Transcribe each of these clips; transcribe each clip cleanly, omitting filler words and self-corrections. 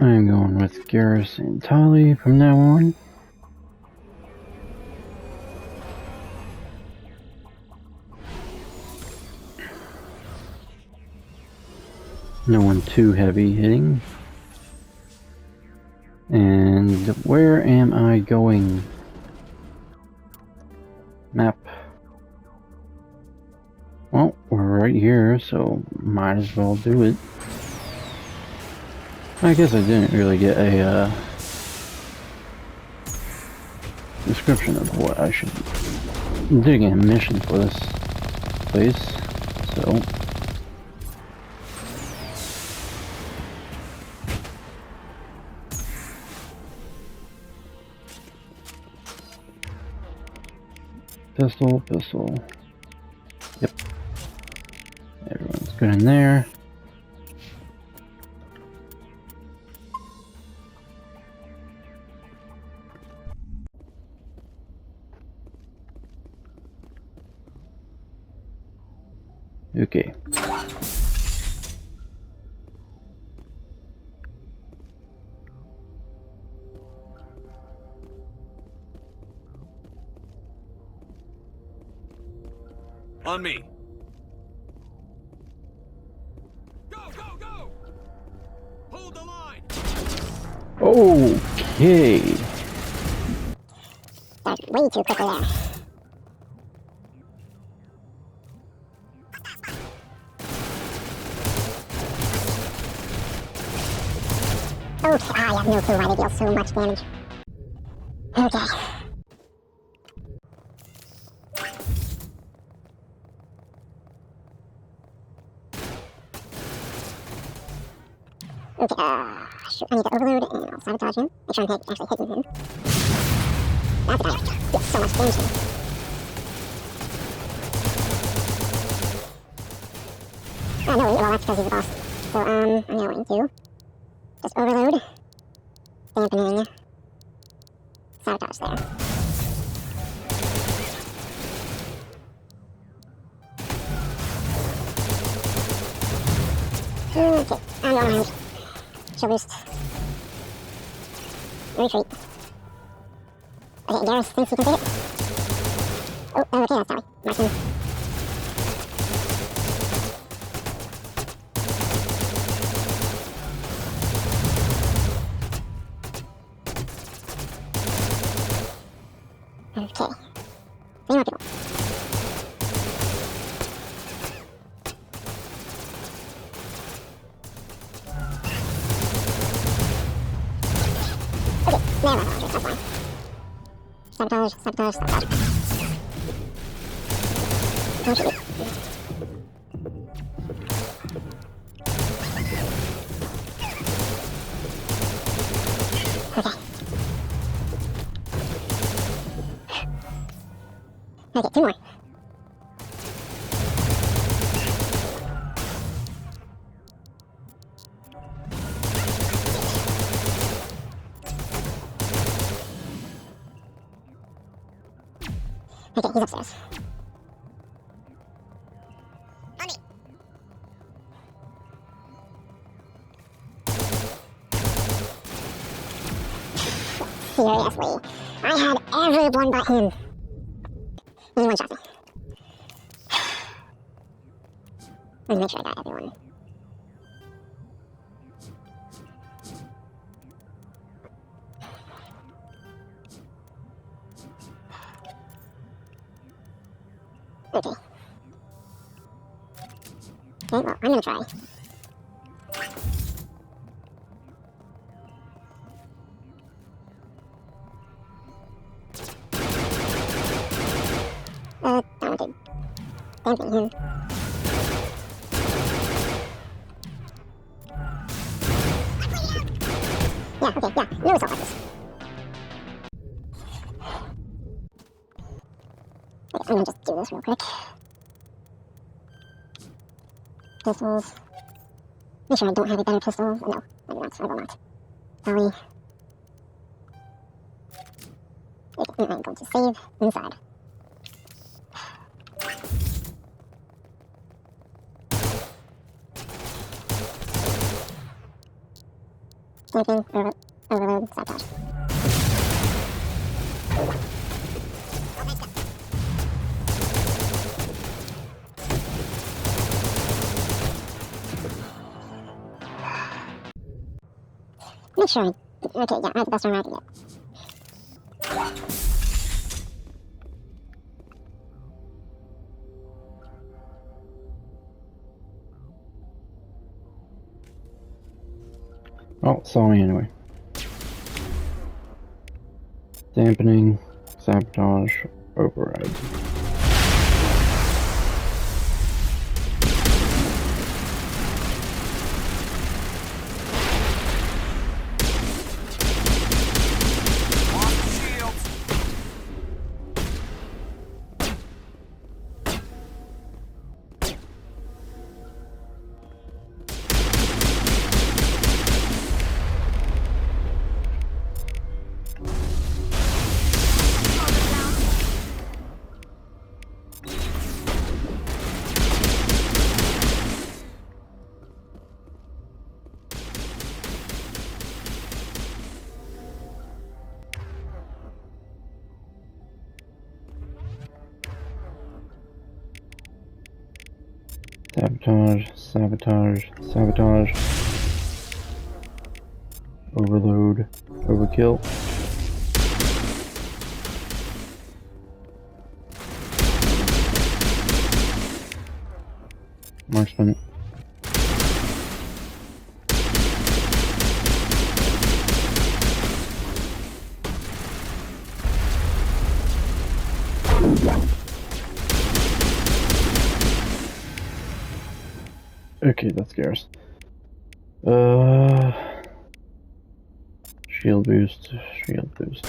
I'm going with Garrus and Tali from now on. No one too heavy hitting. And where am I going? Map. Well, we're right here, so might as well do it. I guess I didn't really get a description of what I should... I didn't get a mission for this place, so... Pistol, pistol. Yep. Everyone's good in there. Okay. On me. Go, go, go! Hold the line. Okay. That's way too quickly there. Okay, I have no clue why they deal so much damage. Okay. Okay, shoot, I need to overload and I'll sabotage him. Make sure I'm actually hitting him. That's a guy that deals so much damage to me. Oh, no, well, that's because he's the boss. So, I'm going to just overload, dampening, sabotage there. Okay, I'm going around. Chill boost. Retreat. Okay, Garrus thinks he can take it. Oh, okay, that's sorry. Martin. Okay. 3 more people. Okay, never mind, that's fine. Sabotage, sabotage, sabotage. How should we? Okay. Okay, 2 more. Okay, he's upstairs. On me. Seriously, I had everyone but him. He one-shot me. Let me make sure I got everyone. Okay. Okay, well, I'm gonna try. Talented. Damping him. Yeah, okay, yeah, no assault like this. Okay, I'm gonna just do this real quick. Pistols. Make sure I don't have a better pistol. No, I do not. I will not. Tali. Okay, and I'm going to save inside. Dampening, overload, sabotage. Make sure. Okay, yeah, I have the best armor I can get. Oh, saw me anyway. Dampening, sabotage, override. Lost shields. Sabotage, sabotage, sabotage. Overload, overkill. Marksman. Okay, that scares. Shield boost, shield boost.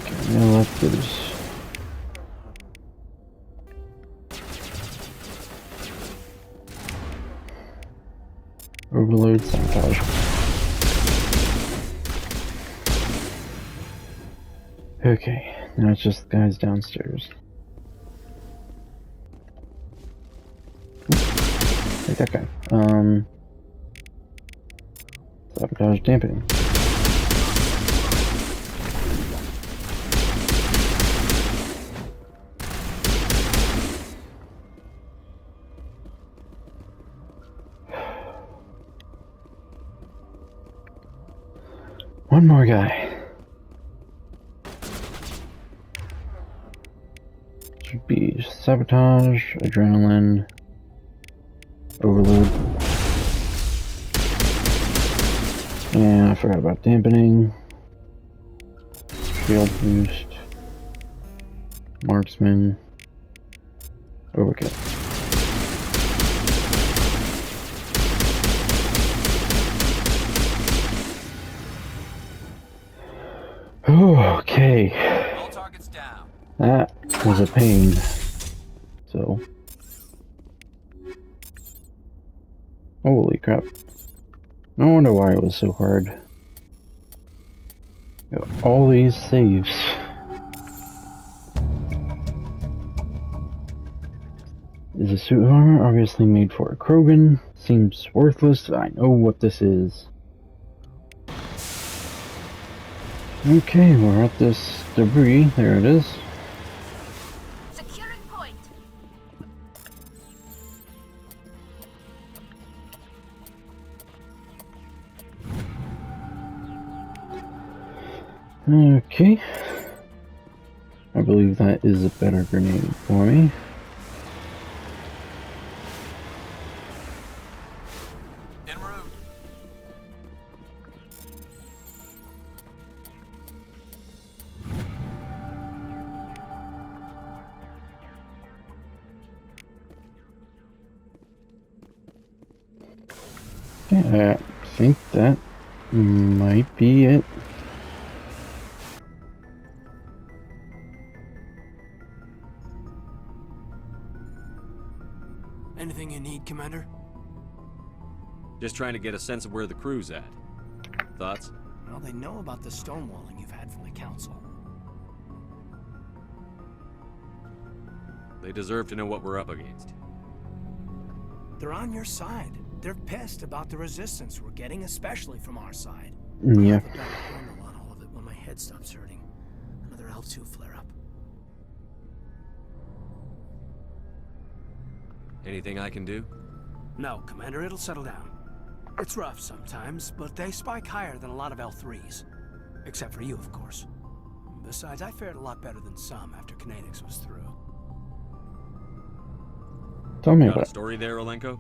Okay, now let's do this. Overload, sabotage. Okay, now it's just the guys downstairs. Like that guy. Sabotage dampening. One more guy. Should be sabotage, adrenaline, overload. And I forgot about dampening. Shield boost. Marksman. Overkill. Okay. All targets down. That was a pain. So. Holy crap. No wonder why it was so hard. All these saves. Is a suit of armor obviously made for a Krogan? Seems worthless. I know what this is. Okay, we're at this debris. There it is. Securing point. Okay. I believe that is a better grenade for me. En route. Yeah, I think that might be it. Anything you need, Commander? Just trying to get a sense of where the crew's at. Thoughts? Well, they know about the stonewalling you've had from the council. They deserve to know what we're up against. They're on your side. They're pissed about the resistance we're getting, especially from our side. Yeah. I have a better handle on all of it when my head stops hurting. Another L2 flare-up. Anything I can do? No, Commander, it'll settle down. It's rough sometimes, but they spike higher than a lot of L3s. Except for you, of course. Besides, I fared a lot better than some after Kinetics was through. Tell me Got about a story there, Olenko?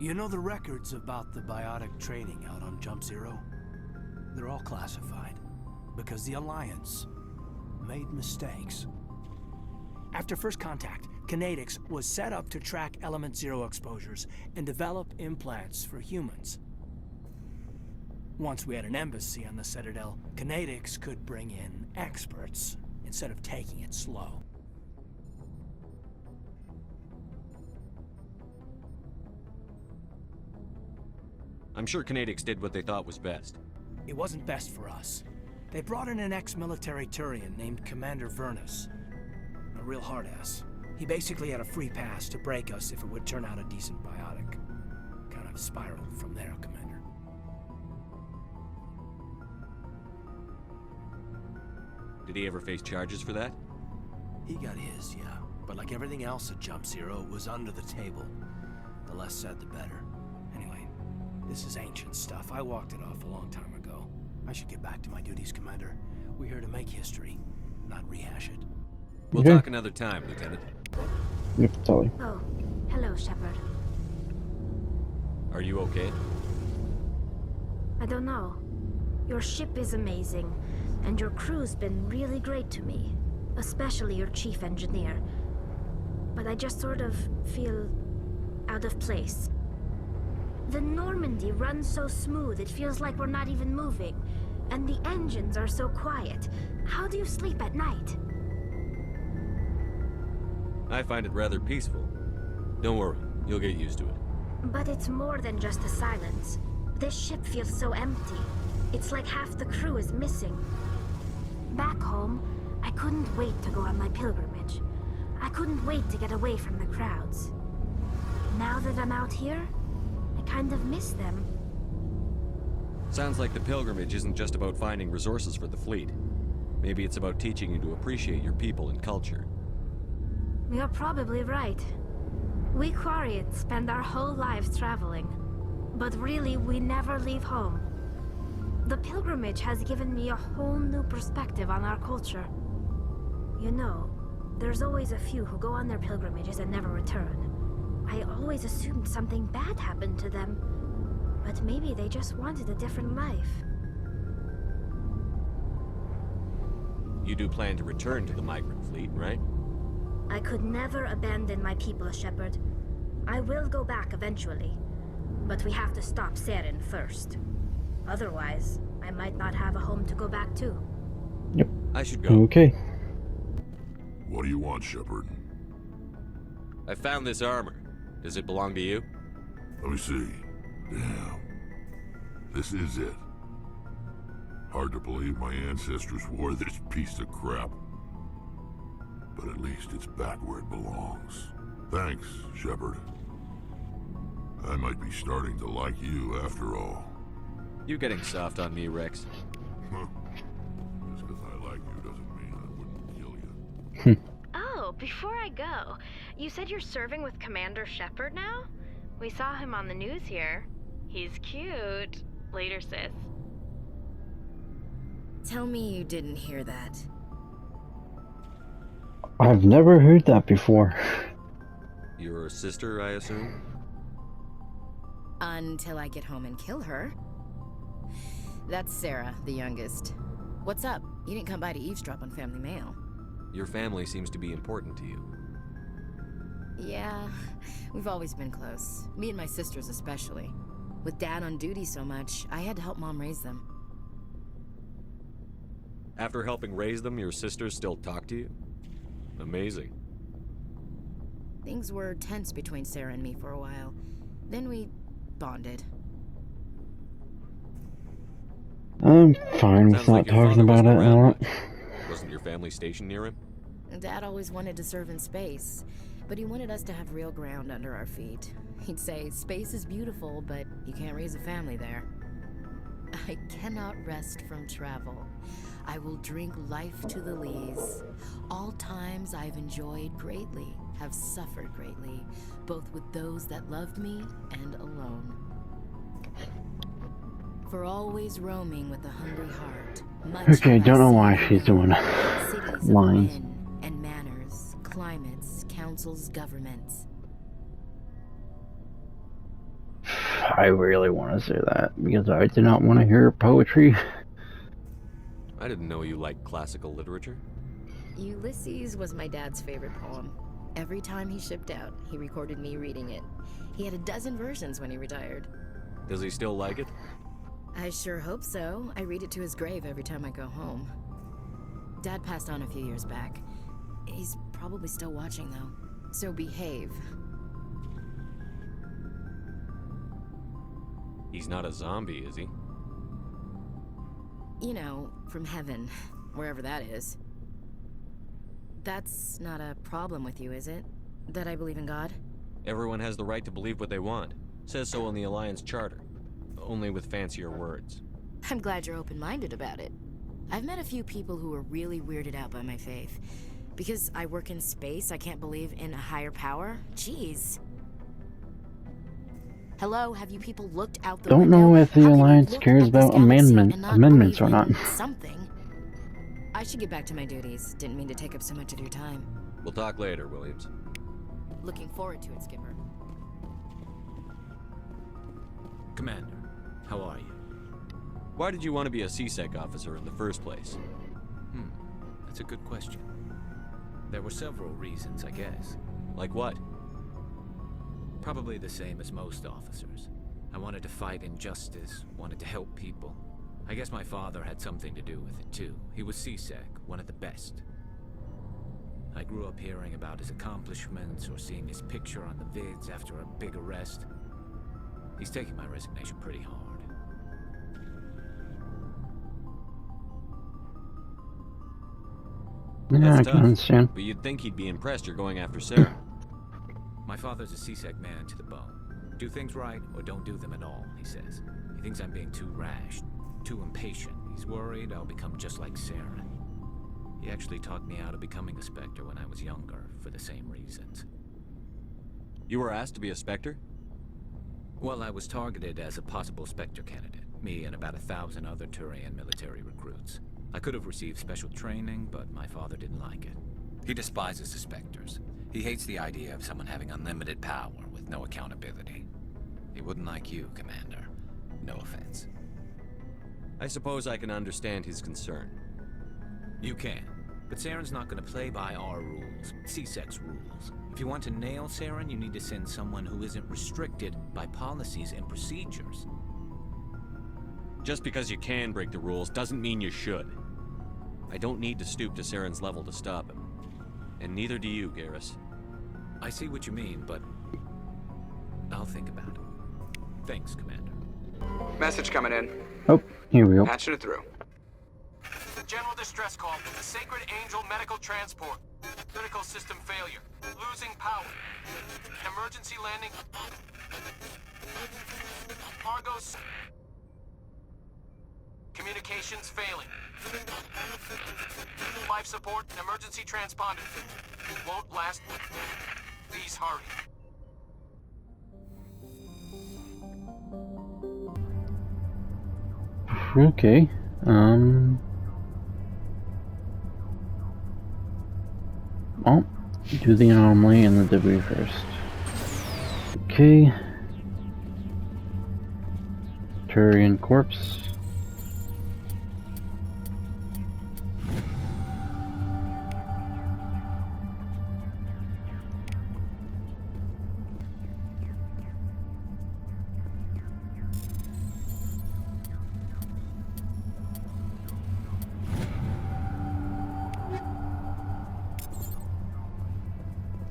You know the records about the biotic training out on Jump Zero? They're all classified, because the Alliance made mistakes. After first contact, Kinetics was set up to track Element Zero exposures and develop implants for humans. Once we had an embassy on the Citadel, Kinetics could bring in experts instead of taking it slow. I'm sure Kinetics did what they thought was best. It wasn't best for us. They brought in an ex-military Turian named Commander Vernus. A real hard-ass. He basically had a free pass to break us if it would turn out a decent biotic. Kind of spiraled from there, Commander. Did he ever face charges for that? He got his, yeah. But like everything else at Jump Zero, it was under the table. The less said, the better. Anyway, this is ancient stuff. I walked it off a long time ago. I should get back to my duties, Commander. We're here to make history, not rehash it. We'll Okay. talk another time, Lieutenant. Yep, totally. Oh, hello, Shepard. Are you okay? I don't know. Your ship is amazing, and your crew's been really great to me. Especially your chief engineer. But I just sort of feel out of place. The Normandy runs so smooth it feels like we're not even moving. And the engines are so quiet. How do you sleep at night? I find it rather peaceful. Don't worry, you'll get used to it. But it's more than just the silence. This ship feels so empty. It's like half the crew is missing. Back home, I couldn't wait to go on my pilgrimage. I couldn't wait to get away from the crowds. Now that I'm out here, I kind of miss them. Sounds like the pilgrimage isn't just about finding resources for the fleet. Maybe it's about teaching you to appreciate your people and culture. You're probably right. We Quarians spend our whole lives traveling. But really, we never leave home. The pilgrimage has given me a whole new perspective on our culture. You know, there's always a few who go on their pilgrimages and never return. I always assumed something bad happened to them. But maybe they just wanted a different life. You do plan to return to the migrant fleet, right? I could never abandon my people, Shepard. I will go back eventually. But we have to stop Saren first. Otherwise, I might not have a home to go back to. Yep. I should go. Okay. What do you want, Shepard? I found this armor. Does it belong to you? Let me see. Damn. This is it. Hard to believe my ancestors wore this piece of crap. But at least it's back where it belongs. Thanks, Shepard. I might be starting to like you after all. You getting soft on me, Rex? Just because I like you doesn't mean I wouldn't kill you. Oh, before I go, you said you're serving with Commander Shepard now? We saw him on the news here. He's cute. Later, sis. Tell me you didn't hear that. I've never heard that before. Your sister, I assume? Until I get home and kill her. That's Sarah, the youngest. What's up? You didn't come by to eavesdrop on family mail. Your family seems to be important to you. Yeah, we've always been close. Me and my sisters especially. With Dad on duty so much, I had to help Mom raise them. After helping raise them, your sisters still talk to you? Amazing. Things were tense between Sarah and me for a while. Then we bonded. I'm fine with Sounds not like your talking father about it wasn't a around lot. much. Wasn't your family stationed near him? Dad always wanted to serve in space, but he wanted us to have real ground under our feet. He'd say, space is beautiful, but you can't raise a family there. I cannot rest from travel. I will drink life to the lees. All times I've enjoyed greatly, have suffered greatly, both with those that loved me and alone. For always roaming with a hungry heart. Much Okay, have I don't know seen why and she's known. doing Cities of lines. men and manners, climates, councils, governments. I really want to say that because I do not want to hear poetry. I didn't know you liked classical literature. Ulysses was my dad's favorite poem. Every time he shipped out, he recorded me reading it. He had a dozen versions when he retired. Does he still like it? I sure hope so. I read it to his grave every time I go home. Dad passed on a few years back. He's probably still watching, though. So behave. He's not a zombie, is he? You know, from heaven, wherever that is. That's not a problem with you, is it? That I believe in God? Everyone has the right to believe what they want. Says so in the Alliance Charter. Only with fancier words. I'm glad you're open-minded about it. I've met a few people who are really weirded out by my faith. Because I work in space, I can't believe in a higher power? Jeez. Hello, have you people looked out the Don't window? know if the How can you Alliance look cares at this about galaxy and not amendments or believe not. in something? I should get back to my duties. Didn't mean to take up so much of your time. We'll talk later, Williams. Looking forward to it, Skipper. Commander, how are you? Why did you want to be a CSEC officer in the first place? That's a good question. There were several reasons, I guess. Like what? Probably the same as most officers. I wanted to fight injustice, wanted to help people. I guess my father had something to do with it, too. He was CSEC, one of the best. I grew up hearing about his accomplishments or seeing his picture on the vids after a big arrest. He's taking my resignation pretty hard. Yeah, I That's can tough. understand. But you'd think he'd be impressed you're going after Sarah. My father's a CSEC man to the bone. Do things right or don't do them at all, he says. He thinks I'm being too rash, too impatient. He's worried I'll become just like Sarah. He actually talked me out of becoming a Spectre when I was younger, for the same reasons. You were asked to be a Spectre? Well, I was targeted as a possible Spectre candidate. Me and about 1,000 other Turian military recruits. I could have received special training, but my father didn't like it. He despises the Spectres. He hates the idea of someone having unlimited power with no accountability. He wouldn't like you, Commander. No offense. I suppose I can understand his concern. You can. But Saren's not going to play by our rules, CSEC's rules. If you want to nail Saren, you need to send someone who isn't restricted by policies and procedures. Just because you can break the rules doesn't mean you should. I don't need to stoop to Saren's level to stop him. And neither do you, Garrus. I see what you mean, but I'll think about it. Thanks, Commander. Message coming in. Oh, here we go. Patching it through. General distress call from the Sacred Angel Medical Transport. Critical system failure. Losing power. Emergency landing. Argos. Communications failing. Life support and emergency transponder. Won't last. Please hurry. Okay. Well, do the anomaly and the debris first. Okay. Turian corpse.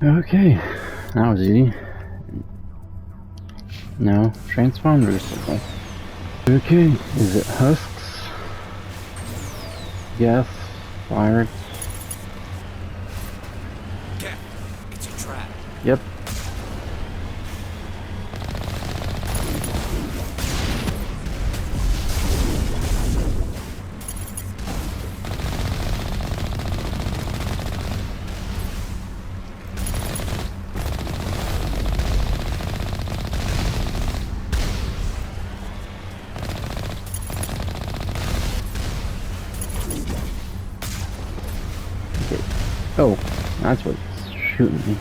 Okay, that was easy. No, transponder circle. Okay, is it husks? Yes. Fired. Get. It's a trap. Yep. Oh, that's what's shooting me.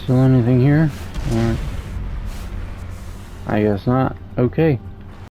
Still anything here? Or I guess not. Okay.